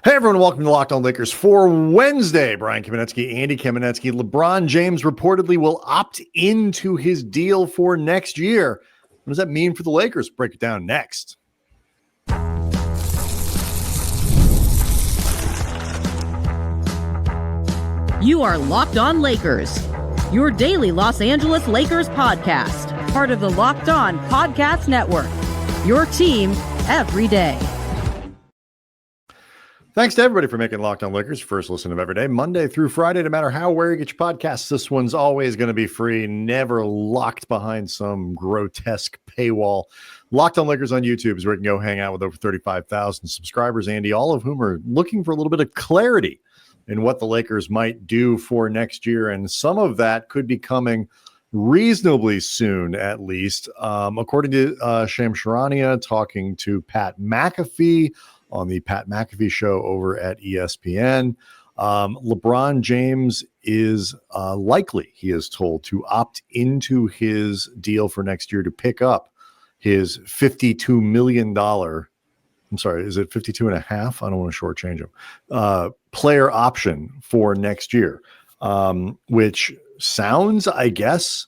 Hey everyone, welcome to Locked On Lakers for Wednesday. Brian Kamenetsky, Andy Kamenetsky. LeBron James reportedly will opt into his deal for next year. What does that mean for the Lakers? Break it down next. You are Locked On Lakers, your daily Los Angeles Lakers podcast, part of the Locked On Podcast Network, your team every day. Thanks to everybody for making Locked On Lakers first listen of every day, Monday through Friday, no matter how, where you get your podcasts. This one's always going to be free, never locked behind some grotesque paywall. Locked On Lakers on YouTube is where you can go hang out with over 35,000 subscribers, Andy, all of whom are looking for a little bit of clarity in what the Lakers might do for next year. And some of that could be coming reasonably soon, at least. According to Sham Charania, talking to Pat McAfee on the Pat McAfee show over at ESPN. LeBron James is likely, he is told, to opt into his deal for next year to pick up his $52 million. I'm sorry, is it 52 and a half? I don't want to shortchange him. Player option for next year, which sounds, I guess,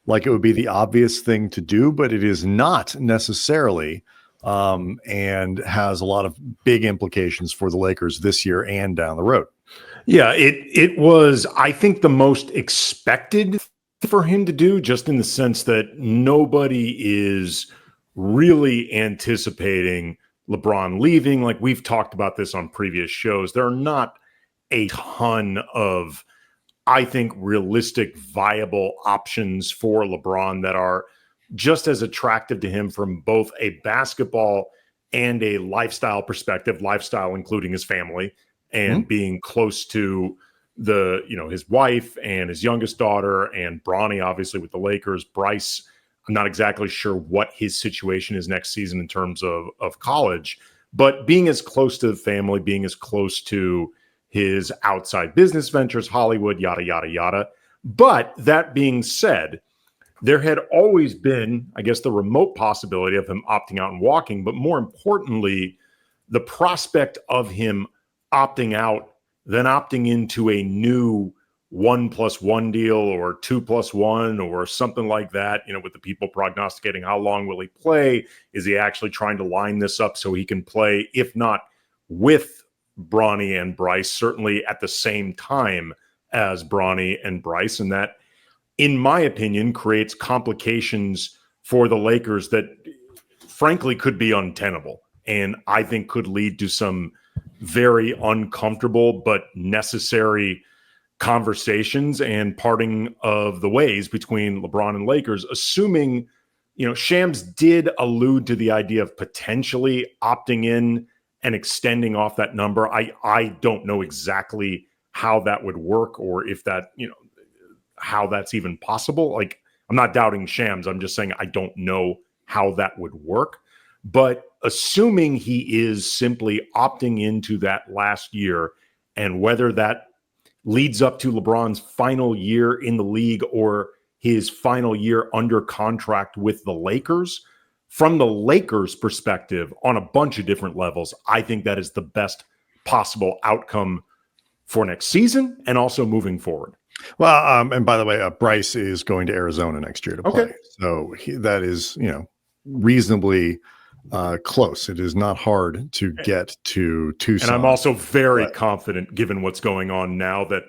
like it would be the obvious thing to do, but it is not necessarily. And has a lot of big implications for the Lakers this year and down the road. Yeah, it was, I think, the most expected for him to do, just in the sense that nobody is really anticipating LeBron leaving. Like we've talked about this on previous shows, there are not a ton of, I think, realistic, viable options for LeBron that are just as attractive to him from both a basketball and a lifestyle perspective, lifestyle including his family and being close to the, his wife and his youngest daughter, and Bronny, obviously, with the Lakers. Bryce, I'm not exactly sure what his situation is next season in terms of college, but being as close to the family, being as close to his outside business ventures, Hollywood, yada, yada, yada. But that being said, there had always been, I guess, the remote possibility of him opting out and walking, but more importantly, the prospect of him opting out, then opting into a new 1+1 deal or 2+1 or something like that, with the people prognosticating how long will he play? Is he actually trying to line this up so he can play, if not with Bronny and Bryce, certainly at the same time as Bronny and Bryce? And that, in my opinion, creates complications for the Lakers that frankly could be untenable, and I think could lead to some very uncomfortable but necessary conversations and parting of the ways between LeBron and Lakers, assuming, Shams did allude to the idea of potentially opting in and extending off that number. I don't know exactly how that would work, or if that, how that's even possible. Like, I'm not doubting Shams. I'm just saying I don't know how that would work. But assuming he is simply opting into that last year, and whether that leads up to LeBron's final year in the league or his final year under contract with the Lakers, from the Lakers' perspective, on a bunch of different levels, I think that is the best possible outcome for next season and also moving forward. Well, and by the way, Bryce is going to Arizona next year to play. Okay. So that is, reasonably close. It is not hard to get to Tucson. And I'm also very confident, given what's going on now, that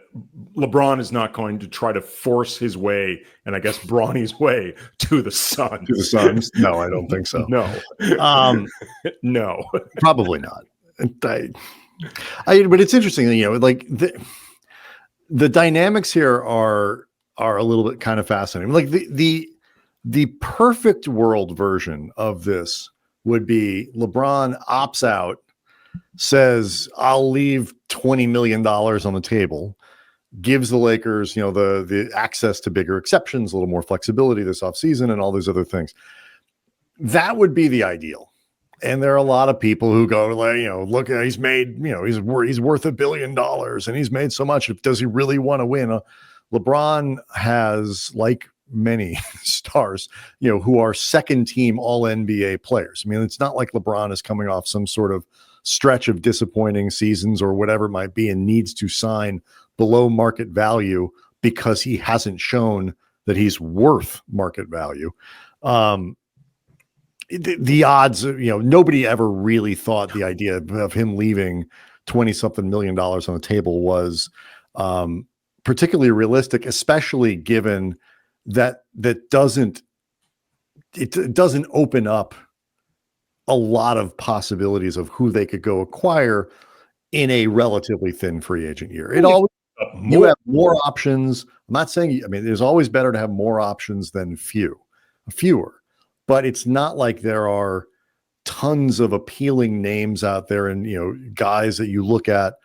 LeBron is not going to try to force his way, and I guess Bronny's way, to the Suns. To the Suns? No, I don't think so. No. No. Probably not. But it's interesting, like the dynamics here are a little bit kind of fascinating. Like the perfect world version of this would be LeBron opts out, says, I'll leave $20 million on the table, gives the Lakers, the access to bigger exceptions, a little more flexibility this offseason, and all these other things. That would be the ideal. And there are a lot of people who go, look, he's made, he's worth $1 billion and he's made so much. Does he really want to win? LeBron has, like many stars, who are second team all NBA players. I mean, it's not like LeBron is coming off some sort of stretch of disappointing seasons or whatever it might be and needs to sign below market value because he hasn't shown that he's worth market value. The odds, nobody ever really thought the idea of him leaving 20-something million dollars on the table was particularly realistic, especially given that it doesn't open up a lot of possibilities of who they could go acquire in a relatively thin free agent year. It always you have more options. I'm not saying, there's always better to have more options than fewer, but it's not like there are tons of appealing names out there and, guys that you look at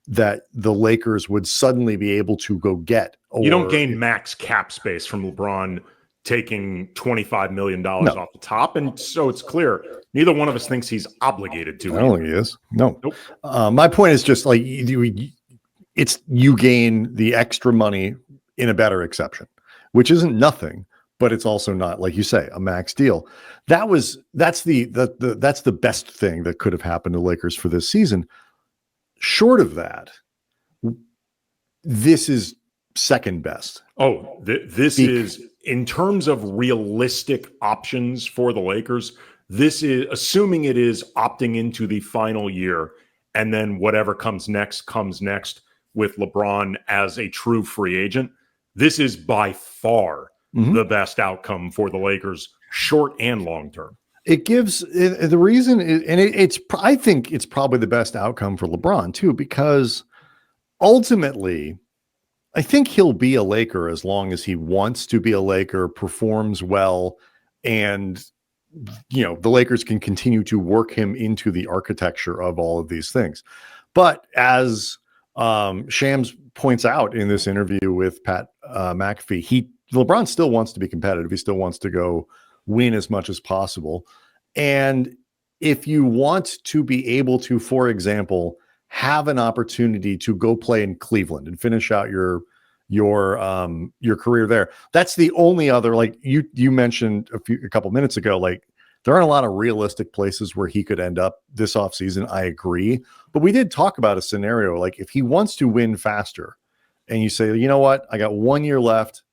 that the Lakers would suddenly be able to go get. You don't gain max cap space from LeBron taking $25 million off the top. And so it's clear neither one of us thinks he's obligated to. I don't think he is. No. Nope. My point is just like you gain the extra money in a better exception, which isn't nothing, but it's also not, like you say, a max deal. That's the best thing that could have happened to Lakers for this season. Short of that, this is second best. This is, in terms of realistic options for the Lakers, this is assuming it is opting into the final year and then whatever comes next with LeBron as a true free agent. This is by far the best outcome for the Lakers, short and long term. It gives the reason, and I think it's probably the best outcome for LeBron too, because ultimately, I think he'll be a Laker as long as he wants to be a Laker, performs well, and the Lakers can continue to work him into the architecture of all of these things. But as Shams points out in this interview with Pat McAfee, LeBron still wants to be competitive. He still wants to go win as much as possible. And if you want to be able to, for example, have an opportunity to go play in Cleveland and finish out your career there, that's the only other, like you mentioned a couple minutes ago, like there aren't a lot of realistic places where he could end up this offseason. I agree. But we did talk about a scenario, like if he wants to win faster and you say, you know what, I got 1 year left,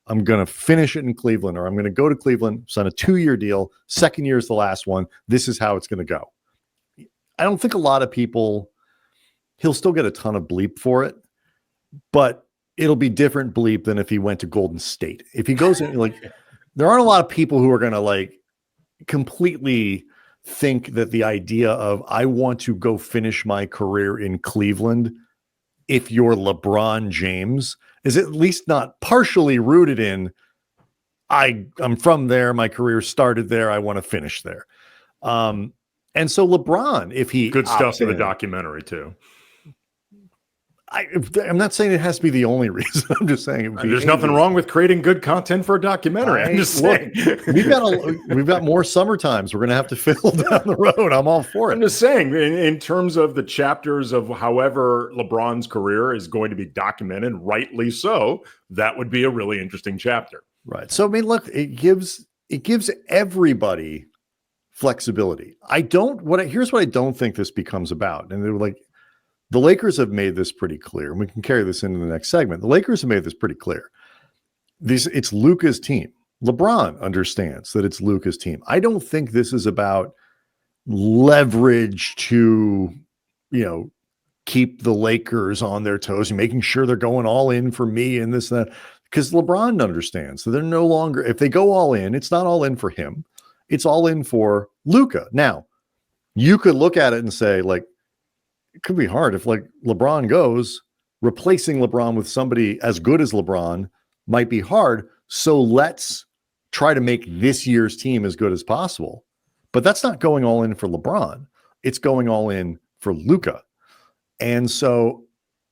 I'm going to finish it in Cleveland, or I'm going to go to Cleveland, sign a 2-year deal. Second year is the last one. This is how it's going to go. I don't think a lot of people, he'll still get a ton of bleep for it, but it'll be different bleep than if he went to Golden State. If he goes in, like, there aren't a lot of people who are going to like completely think that the idea of I want to go finish my career in Cleveland, if you're LeBron James, is at least not partially rooted in I'm from there, my career started there, I want to finish there. And so LeBron, if he good stuff in the documentary too. I'm not saying it has to be the only reason. I'm just saying there's nothing wrong with creating good content for a documentary. I'm just saying we've got more summer times we're going to have to fill down the road. I'm all for it. I'm just saying in terms of the chapters of however LeBron's career is going to be documented, rightly so, that would be a really interesting chapter. Right. So look, it gives everybody flexibility. Here's what I don't think this becomes about. And they were like, the Lakers have made this pretty clear, and we can carry this into the next segment. The Lakers have made this pretty clear. It's Luka's team. LeBron understands that it's Luka's team. I don't think this is about leverage to, keep the Lakers on their toes and making sure they're going all in for me and this and that. Because LeBron understands that they're no longer, if they go all in, it's not all in for him. It's all in for Luka. Now, you could look at it and say, like, it could be hard if like LeBron goes, replacing LeBron with somebody as good as LeBron might be hard. So let's try to make this year's team as good as possible. But that's not going all in for LeBron. It's going all in for Luka. And so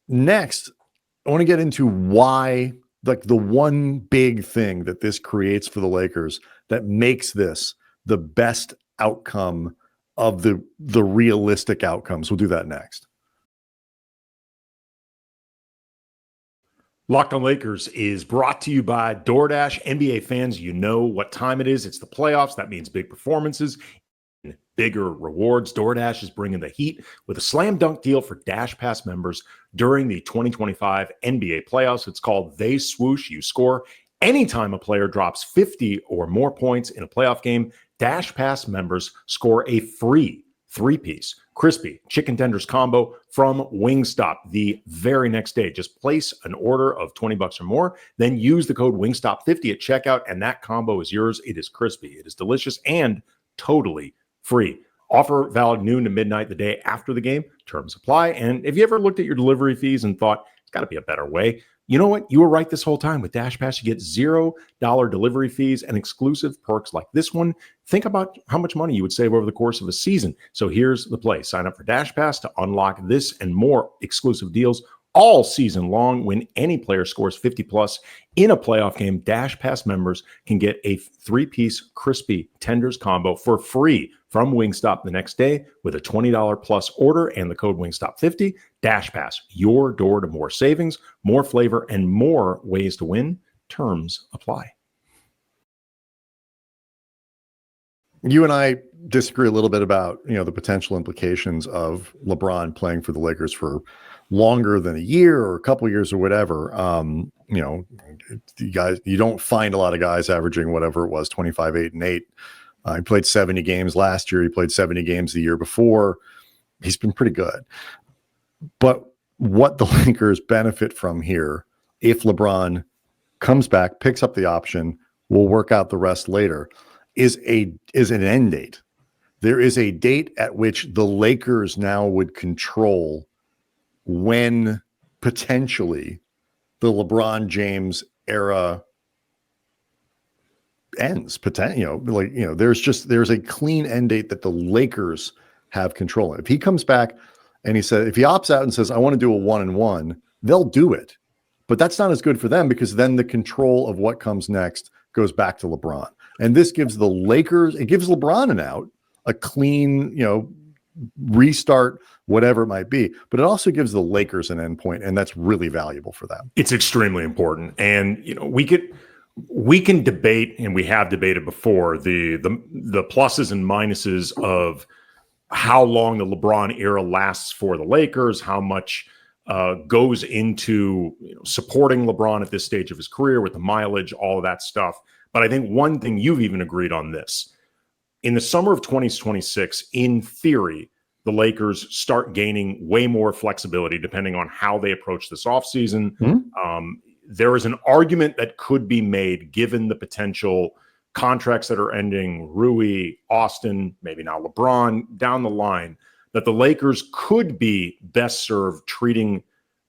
next, I want to get into why, like the one big thing that this creates for the Lakers that makes this the best outcome of the realistic outcomes. We'll do that next. Locked on Lakers is brought to you by DoorDash. NBA fans, you know what time it is. It's the playoffs. That means big performances. bigger rewards. DoorDash is bringing the heat with a slam dunk deal for Dash Pass members during the 2025 NBA playoffs. It's called They Swoosh. You score anytime a player drops 50 or more points in a playoff game. Dash Pass members score a free 3-piece crispy chicken tenders combo from Wingstop the very next day. Just place an order of $20 or more, then use the code Wingstop50 at checkout, and that combo is yours. It is crispy, it is delicious, and totally free. Offer valid noon to midnight the day after the game. Terms apply. And if you ever looked at your delivery fees and thought, it's got to be a better way, you know what? You were right this whole time. With Dash Pass, you get $0 delivery fees and exclusive perks like this one. Think about how much money you would save over the course of a season. So here's the play. Sign up for Dash Pass to unlock this and more exclusive deals all season long. When any player scores 50 plus in a playoff game, Dash Pass members can get a 3-piece crispy tenders combo for free from Wingstop the next day with a $20 plus order and the code Wingstop50. Dash Pass, your door to more savings, more flavor, and more ways to win. Terms apply. You and I disagree a little bit about, the potential implications of LeBron playing for the Lakers for longer than a year or a couple years or whatever. You guys, you don't find a lot of guys averaging whatever it was, 25, 8, and 8. He played 70 games last year. He played 70 games the year before. He's been pretty good. But what the Lakers benefit from here, if LeBron comes back, picks up the option, will work out the rest later, is an end date. There is a date at which the Lakers now would control when potentially the LeBron James era ends. There's a clean end date that the Lakers have control. If he comes back and if he opts out and says, I want to do a 1-and-1, they'll do it. But that's not as good for them, because then the control of what comes next goes back to LeBron. And this gives the Lakers, it gives LeBron an out, a clean, restart, whatever it might be. But it also gives the Lakers an endpoint, and that's really valuable for them. It's extremely important. And, we can debate, and we have debated before, the pluses and minuses of how long the LeBron era lasts for the Lakers, how much goes into supporting LeBron at this stage of his career with the mileage, all of that stuff. But I think one thing, you've even agreed on this. In the summer of 2026, in theory, the Lakers start gaining way more flexibility depending on how they approach this offseason. Mm-hmm. There is an argument that could be made, given the potential contracts that are ending, Rui, Austin, maybe now LeBron, down the line, that the Lakers could be best served treating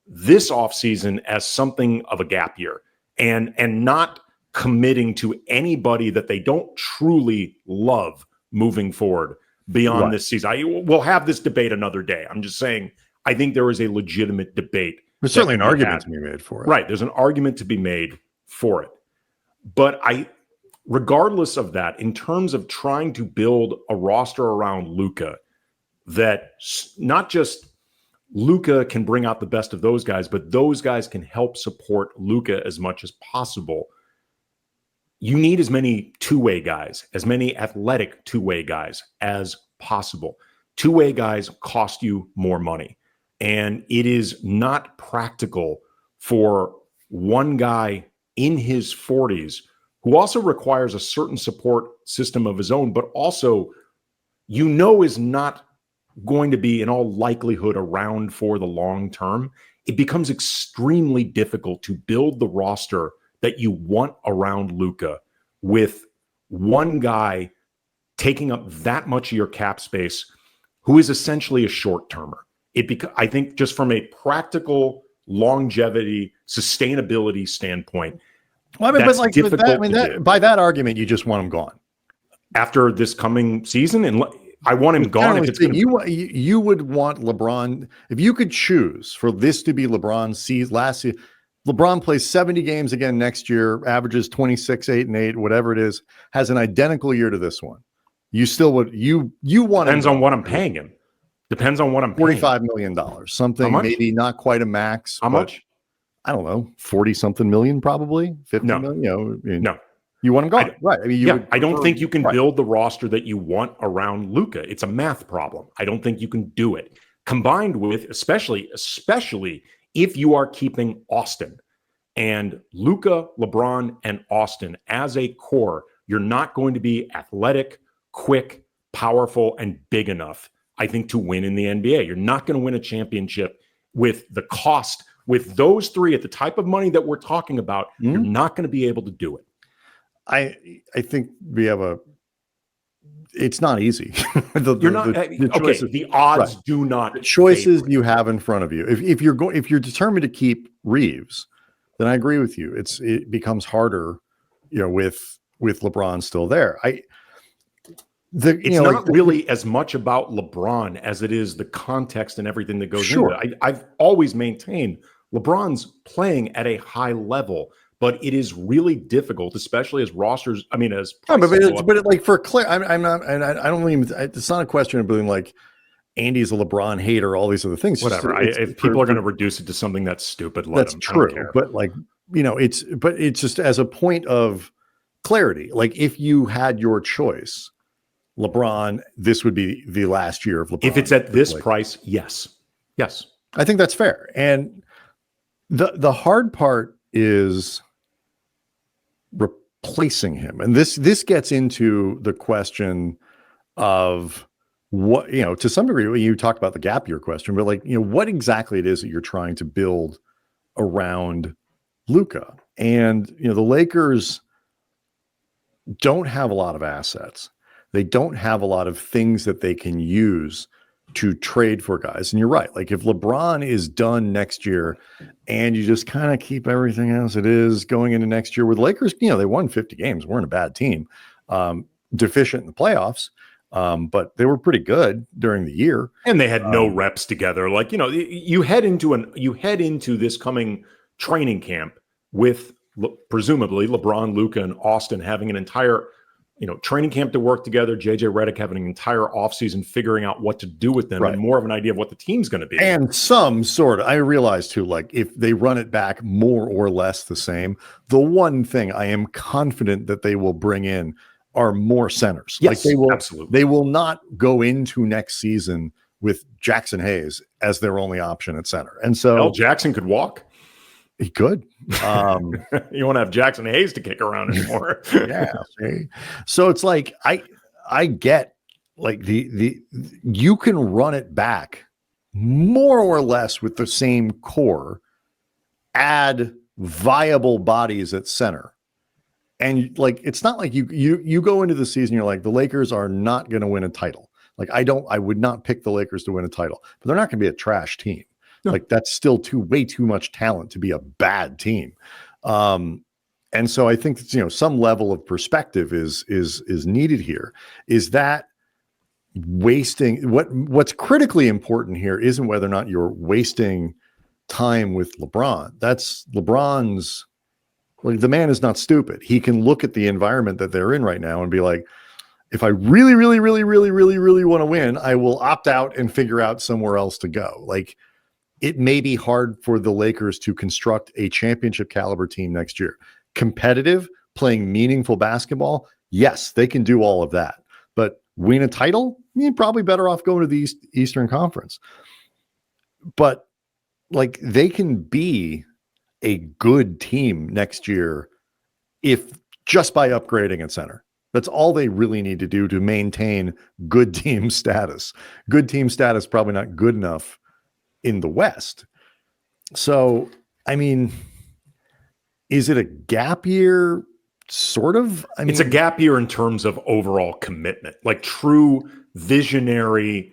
this offseason as something of a gap year and not committing to anybody that they don't truly love moving forward beyond this season. We'll have this debate another day. I'm just saying, I think there is a legitimate debate. There's certainly an argument to be made for it. Right. There's an argument to be made for it. But regardless of that, in terms of trying to build a roster around Luka, that not just Luka can bring out the best of those guys, but those guys can help support Luka as much as possible. You need as many two-way guys, as many athletic two-way guys as possible. Two-way guys cost you more money. And it is not practical for one guy in his 40s who also requires a certain support system of his own, but also, is not going to be in all likelihood around for the long term. It becomes extremely difficult to build the roster that you want around Luka with one guy taking up that much of your cap space who is essentially a short-termer. I think just from a practical longevity, sustainability standpoint, by that argument, you just want him gone after this coming season, and I want him gone. If it's you would want LeBron, if you could choose for this to be LeBron's last season. LeBron plays 70 games again next year, averages 26, 8, and 8, whatever it is, has an identical year to this one. You still would you want depends on what I'm paying him. Depends on what I'm paying. $45 million, something maybe not quite a max. How much? I don't know, 40 something million, probably 50 million. No. You want him gone, right? I mean, I don't think you can right. build the roster that you want around Luka. It's a math problem. I don't think you can do it. Combined with, especially if you are keeping Austin and Luka, LeBron, and Austin as a core, you're not going to be athletic, quick, powerful, and big enough, I think, to win in the NBA. You're not going to win a championship with the cost, with those three at the type of money that we're talking about. You're not going to be able to do it. I think we have it's not easy. The odds do not. The choices you have in front of you. If you're determined to keep Reeves, then I agree with you. It becomes harder, with LeBron still there. It's not really as much about LeBron as it is the context and everything that goes into it. I've always maintained LeBron's playing at a high level, but it is really difficult, especially as rosters. I mean, as but for Claire, I'm not, and I don't even. It's not a question of being like Andy's a LeBron hater, all these other things. Whatever. If people are going to reduce it to something that's stupid, that's true. But it's just as a point of clarity. Like if you had your choice, LeBron, this would be the last year of LeBron. If it's at this price, yes. I think that's fair. And the hard part is replacing him. And this gets into the question of what, to some degree, you talked about the gap year question, but what exactly it is that you're trying to build around Luka. And, the Lakers don't have a lot of assets. They don't have a lot of things that they can use to trade for guys. And you're right. Like if LeBron is done next year and you just kind of keep everything as it is going into next year with Lakers, they won 50 games, weren't a bad team, deficient in the playoffs. But they were pretty good during the year. And they had no reps together. You head into this coming training camp with presumably LeBron, Luka, and Austin having an entire training camp to work together, JJ Redick having an entire offseason figuring out what to do with them and more of an idea of what the team's going to be. And some sort of, I realize too, if they run it back more or less the same, the one thing I am confident that they will bring in are more centers. Yes, they will, absolutely. They will not go into next season with Jackson Hayes as their only option at center. And so Jackson could walk. He could. You won't have Jackson Hayes to kick around anymore. Yeah. See? So it's I get you can run it back more or less with the same core, add viable bodies at center. And it's not like you go into the season, you're like, the Lakers are not going to win a title. I would not pick the Lakers to win a title, but they're not going to be a trash team. No. That's still way too much talent to be a bad team. And so I think, some level of perspective is needed here. Is that wasting what's critically important here isn't whether or not you're wasting time with LeBron. That's LeBron's, the man is not stupid. He can look at the environment that they're in right now and be like, if I really, really, really, really, really, really want to win, I will opt out and figure out somewhere else to go. It may be hard for the Lakers to construct a championship caliber team next year. Competitive, playing meaningful basketball, yes, they can do all of that. But win a title, you're probably better off going to the Eastern Conference. But they can be a good team next year if just by upgrading at center. That's all they really need to do to maintain good team status. Good team status probably not good enough in the West. So, I mean, is it a gap year? Sort of. It's a gap year in terms of overall commitment, true visionary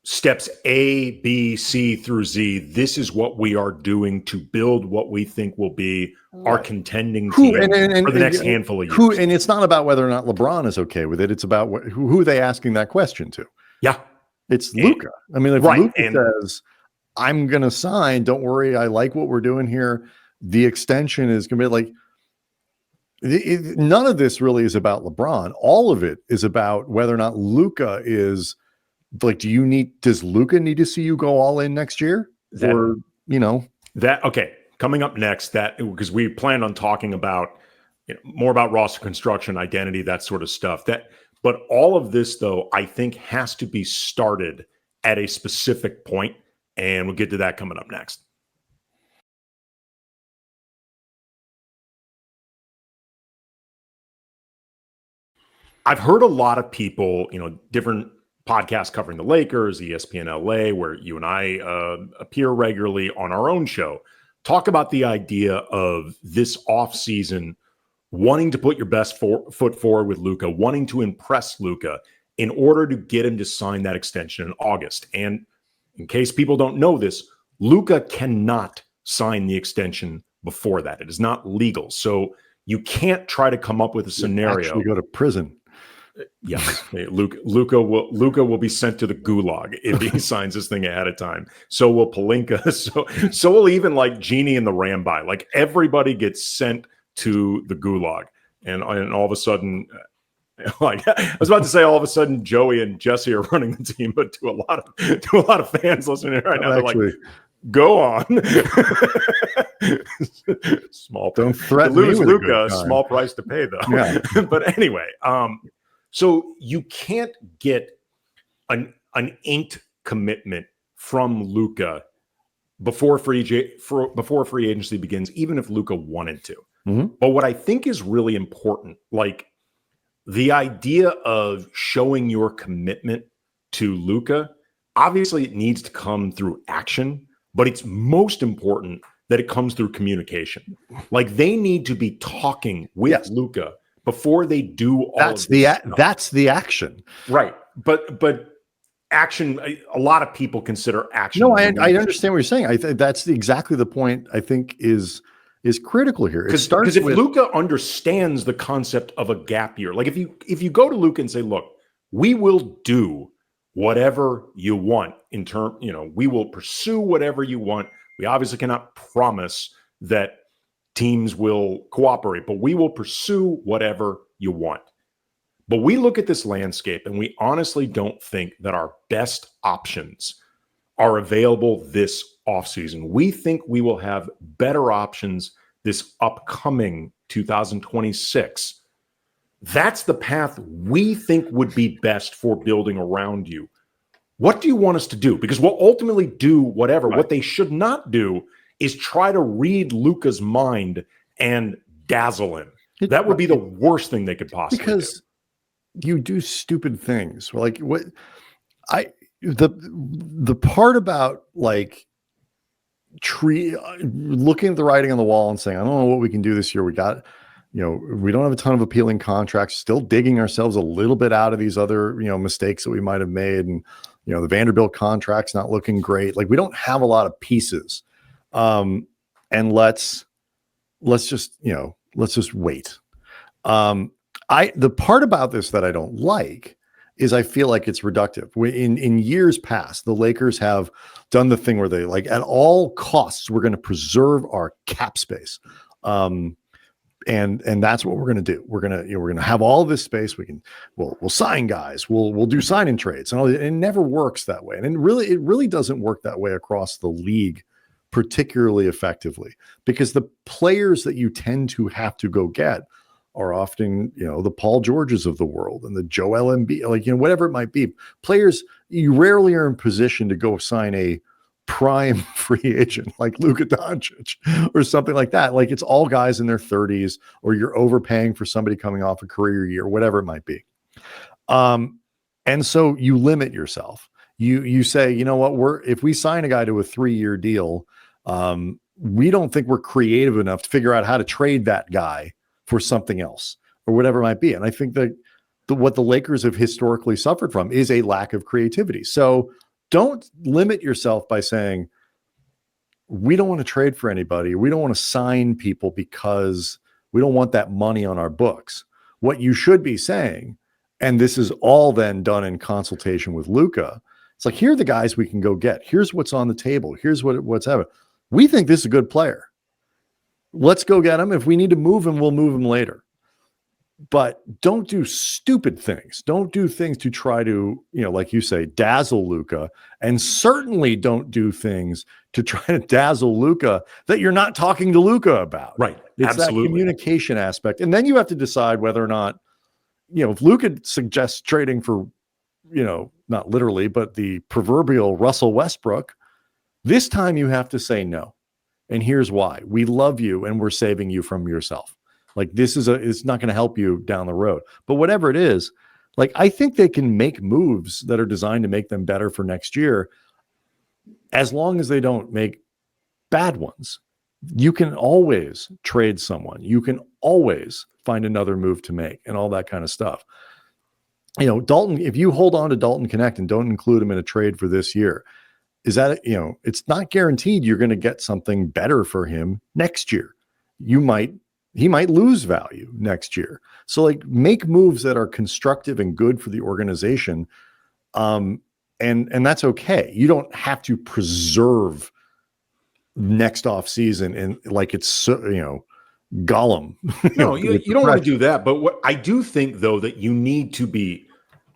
steps A, B, C through Z. This is what we are doing to build what we think will be our contending team for the next handful of years. And it's not about whether or not LeBron is okay with it. It's about who are they asking that question to? Yeah. It's Luka. I mean, if Luka says, I'm going to sign, don't worry, I like what we're doing here, the extension is going to be none of this really is about LeBron. All of it is about whether or not Luka is does Luka need to see you go all in next year? Okay. Coming up next, because we planned on talking about, more about roster construction, identity, that sort of stuff. But all of this, though, I think has to be started at a specific point, and we'll get to that coming up next. I've heard a lot of people, different podcasts covering the Lakers, ESPN LA, where you and I appear regularly on our own show, talk about the idea of this offseason wanting to put your best foot forward with Luka, wanting to impress Luka in order to get him to sign that extension in August. And in case people don't know this, Luka cannot sign the extension before that. It is not legal. So you can't try to come up with a scenario. Actually go to prison. Yes, Luka will be sent to the gulag if he signs this thing ahead of time. So will Pelinka. So will even like Genie and the Rambi. Like everybody gets sent to the gulag, and all of a sudden, like I was about to say, all of a sudden Joey and Jesse are running the team, but to a lot of fans listening right now, actually, they're like, "Go on." Small. Don't threaten lose me with Luka. Small price to pay, though. Yeah. But anyway, so you can't get an inked commitment from Luka before free agency begins, even if Luka wanted to. Mm-hmm. But what I think is really important, like the idea of showing your commitment to Luka, obviously it needs to come through action, but it's most important that it comes through communication. Like they need to be talking with Luka before they do all that's of this that's the action, right? But action, a lot of people consider action. No, I understand what you're saying. I think that's exactly the point. I think is critical here. Because if Luka understands the concept of a gap year, like if you go to Luka and say, "Look, we will do whatever you want in term, we will pursue whatever you want. We obviously cannot promise that teams will cooperate, but we will pursue whatever you want." But we look at this landscape and we honestly don't think that our best options are available this offseason. We think we will have better options this upcoming 2026. That's the path we think would be best for building around you. What do you want us to do? Because we'll ultimately do whatever. Right. What they should not do is try to read Luka's mind and dazzle him. That would be the worst thing they could possibly do. Because you do stupid things. Like what the part about like looking at the writing on the wall and saying, I don't know what we can do this year. We got, we don't have a ton of appealing contracts, still digging ourselves a little bit out of these other, mistakes that we might have made. And, the Vanderbilt contract's not looking great. Like we don't have a lot of pieces. And let's just wait. The part about this that I don't like is I feel like it's reductive. In years past, the Lakers have done the thing where they like at all costs, we're going to preserve our cap space. And that's what we're going to do. We're going to have all this space. We'll sign guys. We'll do sign-in trades. And it never works that way. And it really doesn't work that way across the league particularly effectively, because the players that you tend to have to go get are often, the Paul Georges of the world and the Joel Embiid, whatever it might be. Players, you rarely are in position to go sign a prime free agent like Luka Doncic or something like that. Like it's all guys in their 30s, or you're overpaying for somebody coming off a career year, whatever it might be. And so you limit yourself. You say, you know what, if we sign a guy to a 3-year deal, we don't think we're creative enough to figure out how to trade that guy for something else or whatever it might be. And I think that what the Lakers have historically suffered from is a lack of creativity. So don't limit yourself by saying, we don't want to trade for anybody. We don't want to sign people because we don't want that money on our books. What you should be saying, and this is all then done in consultation with Luka, it's like, here are the guys we can go get. Here's what's on the table. Here's what's happening. We think this is a good player. Let's go get him. If we need to move him, we'll move him later. but don't do stupid things. Don't do things to try to, like you say, dazzle Luka, and certainly don't do things to try to dazzle Luka that you're not talking to Luka about. Right. It's Absolutely. that communication aspect. And then you have to decide whether or not, if Luka suggests trading for, not literally, but the proverbial Russell Westbrook, this time you have to say no. And here's why. We love you and we're saving you from yourself. Like, it's not going to help you down the road. But whatever it is, like, I think they can make moves that are designed to make them better for next year, as long as they don't make bad ones. You can always trade someone. You can always find another move to make and all that kind of stuff. Dalton, if you hold on to Dalton Connect and don't include him in a trade for this year, is that, it's not guaranteed you're going to get something better for him next year. He might lose value next year. So, like, make moves that are constructive and good for the organization. And that's okay. You don't have to preserve next off season and like it's, Gollum. No, you don't want to do that. But what I do think, though, that you need to be,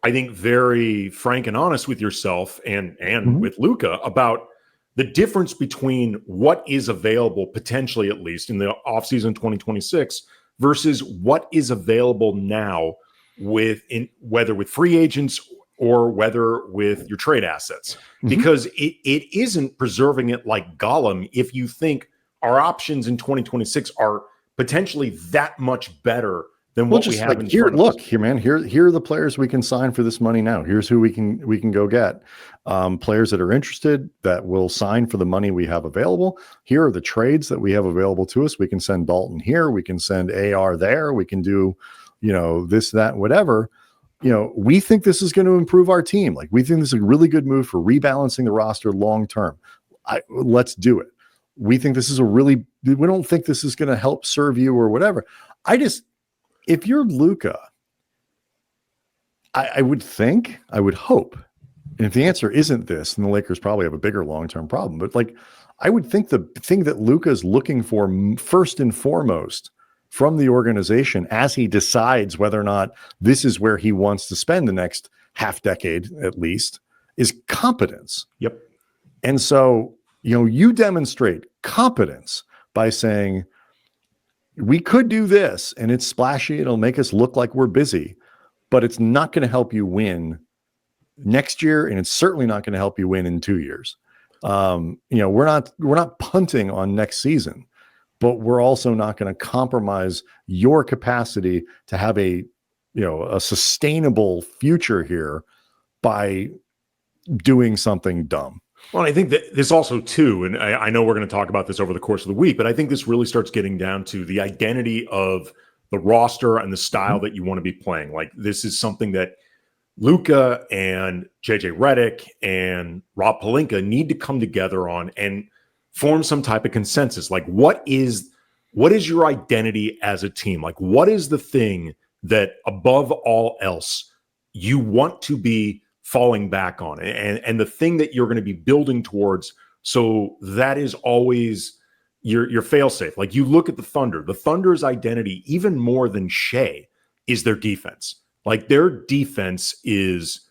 I think, very frank and honest with yourself and with Luka about the difference between what is available, potentially at least, in the offseason 2026 versus what is available now whether with free agents or whether with your trade assets. Because it isn't preserving it like Gollum if you think our options in 2026 are potentially that much better than what we have in front of us. Here, man, here are the players we can sign for this money now. Here's who we can go get. Players that are interested that will sign for the money we have available. Here are the trades that we have available to us. We can send Dalton here. We can send AR there. We can do, this, that, whatever. We think this is going to improve our team. Like, we think this is a really good move for rebalancing the roster long term. Let's do it. We think this is we don't think this is going to help serve you or whatever. If you're Luka, I would hope, and if the answer isn't this, then the Lakers probably have a bigger long-term problem. But, like, I would think the thing that Luka is looking for first and foremost from the organization as he decides whether or not this is where he wants to spend the next half decade at least is competence. Yep. And so, you demonstrate competence by saying, we could do this and it's splashy. It'll make us look like we're busy, but it's not going to help you win next year. And it's certainly not going to help you win in 2 years. We're not punting on next season, but we're also not going to compromise your capacity to have a sustainable future here by doing something dumb. Well, I think that this also, too, and I know we're going to talk about this over the course of the week, but I think this really starts getting down to the identity of the roster and the style that you want to be playing. Like, this is something that Luka and JJ Redick and Rob Pelinka need to come together on and form some type of consensus. Like, what is your identity as a team? Like, what is the thing that above all else you want to be falling back on, and the thing that you're going to be building towards? So that is always your fail-safe. Like, you look at the Thunder's identity, even more than Shea, is their defense. Like, their defense is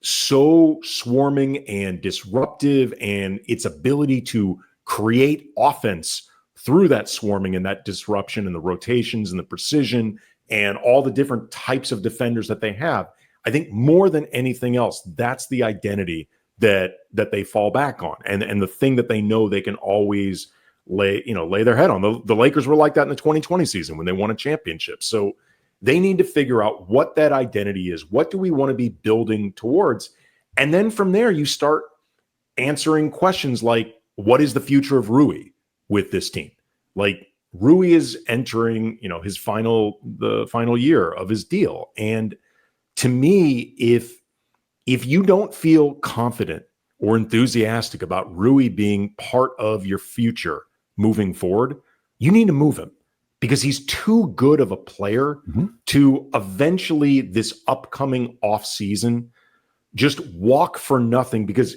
so swarming and disruptive, and its ability to create offense through that swarming and that disruption and the rotations and the precision and all the different types of defenders that they have. I think more than anything else, that's the identity that they fall back on, and the thing that they know they can always lay their head on. The Lakers were like that in the 2020 season when they won a championship. So they need to figure out what that identity is. What do we want to be building towards? And then from there, you start answering questions like, what is the future of Rui with this team? Like, Rui is entering, his the final year of his deal, and to me, if you don't feel confident or enthusiastic about Rui being part of your future moving forward, you need to move him, because he's too good of a player to eventually, this upcoming offseason, just walk for nothing because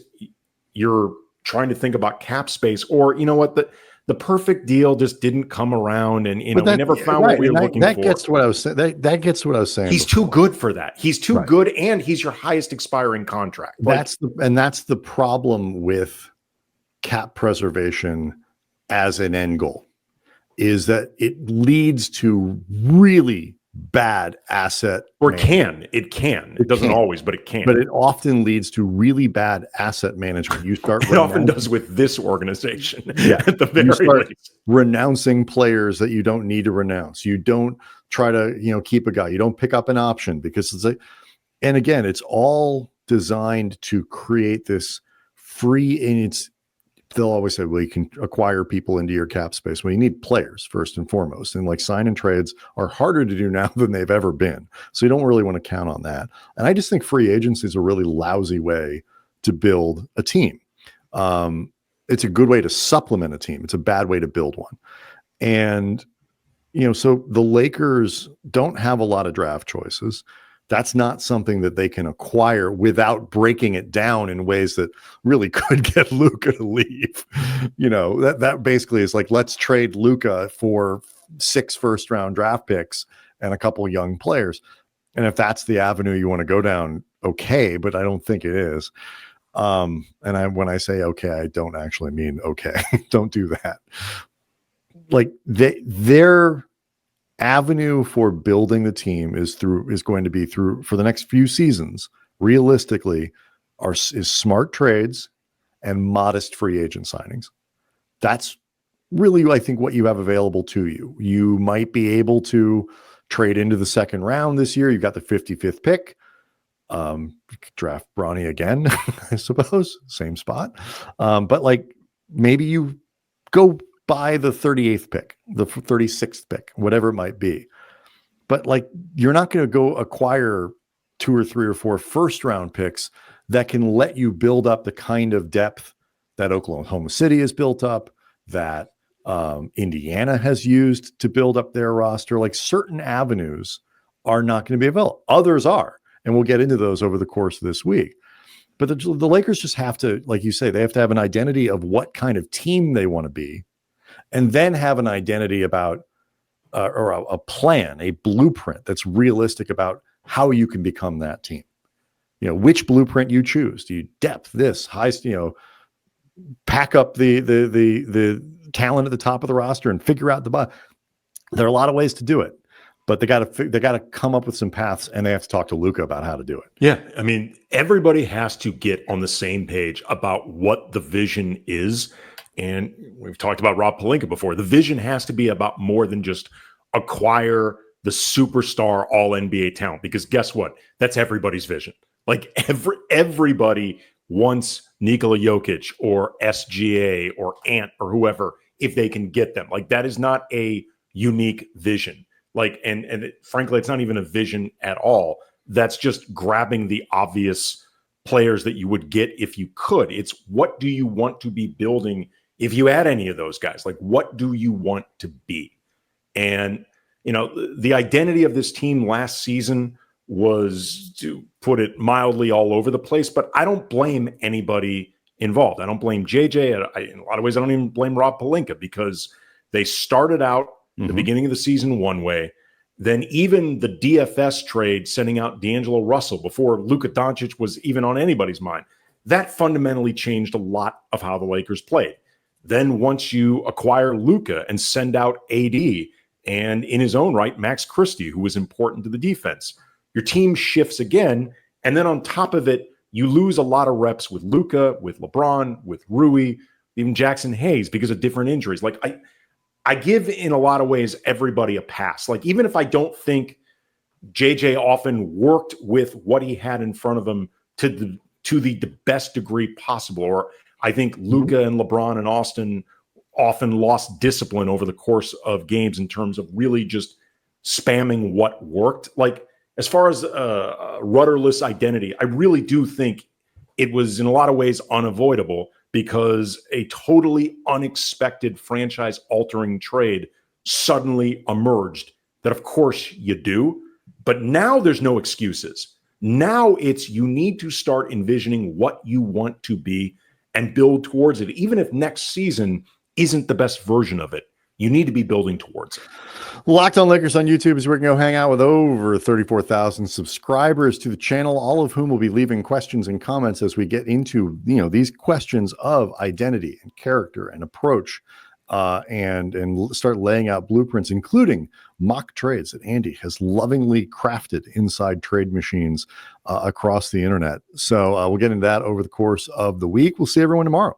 you're trying to think about cap space, or the the perfect deal just didn't come around, and we never found right, what we were looking that for. Gets to what I was saying. That gets to what I was saying. He's before. too good for that. He's too Right. good, and he's your highest expiring contract. That's the problem with cap preservation as an end goal, is that it leads to really bad asset. Or it doesn't always, but it can. But it often leads to really bad asset management. You start it often does with this organization. Yeah, at the very least. Renouncing players that you don't need to renounce. You don't try to keep a guy. You don't pick up an option because it's and again, it's all designed to create this free, and they'll always say, well, you can acquire people into your cap space. Well, you need players first and foremost. And like sign and trades are harder to do now than they've ever been. So you don't really want to count on that. And I just think free agency is a really lousy way to build a team. It's a good way to supplement a team. It's a bad way to build one. And, so the Lakers don't have a lot of draft choices. That's not something that they can acquire without breaking it down in ways that really could get Luka to leave. That basically is like, let's trade Luka for 6 first-round draft picks and a couple of young players. And if that's the avenue you want to go down, okay, but I don't think it is. When I say okay, I don't actually mean okay. Don't do that. Like their avenue for building the team is going to be through for the next few seasons, realistically, is smart trades and modest free agent signings. That's really, I think, what you have available to you. You might be able to trade into the second round this year. You've got the 55th pick. You could draft Bronny again, I suppose, same spot. But like maybe you go buy the 38th pick, the 36th pick, whatever it might be. But like, you're not going to go acquire 2 or 3 or 4 first round picks that can let you build up the kind of depth that Oklahoma City has built up, that Indiana has used to build up their roster. Like certain avenues are not going to be available. Others are. And we'll get into those over the course of this week. But the Lakers just have to, like you say, they have to have an identity of what kind of team they want to be, and then have an identity about or a plan, a blueprint that's realistic about how you can become that team. Which blueprint you choose. Do you depth this high, pack up the talent at the top of the roster and figure out the bottom? There are a lot of ways to do it, but they got to come up with some paths, and they have to talk to Luka about how to do it. Yeah, I mean, everybody has to get on the same page about what the vision is. And we've talked about Rob Pelinka before. The vision has to be about more than just acquire the superstar all NBA talent, because guess what? That's everybody's vision. Like everybody wants Nikola Jokic or SGA or Ant or whoever if they can get them. Like that is not a unique vision. Like, and frankly, it's not even a vision at all. That's just grabbing the obvious players that you would get if you could. It's what do you want to be building if you add any of those guys? Like, what do you want to be? And, the identity of this team last season was, to put it mildly, all over the place, but I don't blame anybody involved. I don't blame JJ. In a lot of ways, I don't even blame Rob Pelinka, because they started out the beginning of the season one way. Then even the DFS trade, sending out D'Angelo Russell before Luka Doncic was even on anybody's mind, that fundamentally changed a lot of how the Lakers played. Then once you acquire Luka and send out AD and in his own right, Max Christie, who was important to the defense, your team shifts again. And then on top of it, you lose a lot of reps with Luka, with LeBron, with Rui, even Jackson Hayes, because of different injuries. Like I give, in a lot of ways, everybody a pass. Like, even if I don't think JJ often worked with what he had in front of him to the best degree possible, or I think Luka and LeBron and Austin often lost discipline over the course of games in terms of really just spamming what worked. Like, as far as a rudderless identity, I really do think it was in a lot of ways unavoidable, because a totally unexpected franchise-altering trade suddenly emerged that, of course, you do. But now there's no excuses. Now it's, you need to start envisioning what you want to be and build towards it, even if next season isn't the best version of it. You need to be building towards it. Locked on Lakers on YouTube is where you can go hang out with over 34,000 subscribers to the channel, all of whom will be leaving questions and comments as we get into, these questions of identity and character and approach, and start laying out blueprints, including mock trades that Andy has lovingly crafted inside trade machines across the internet. So we'll get into that over the course of the week. We'll see everyone tomorrow.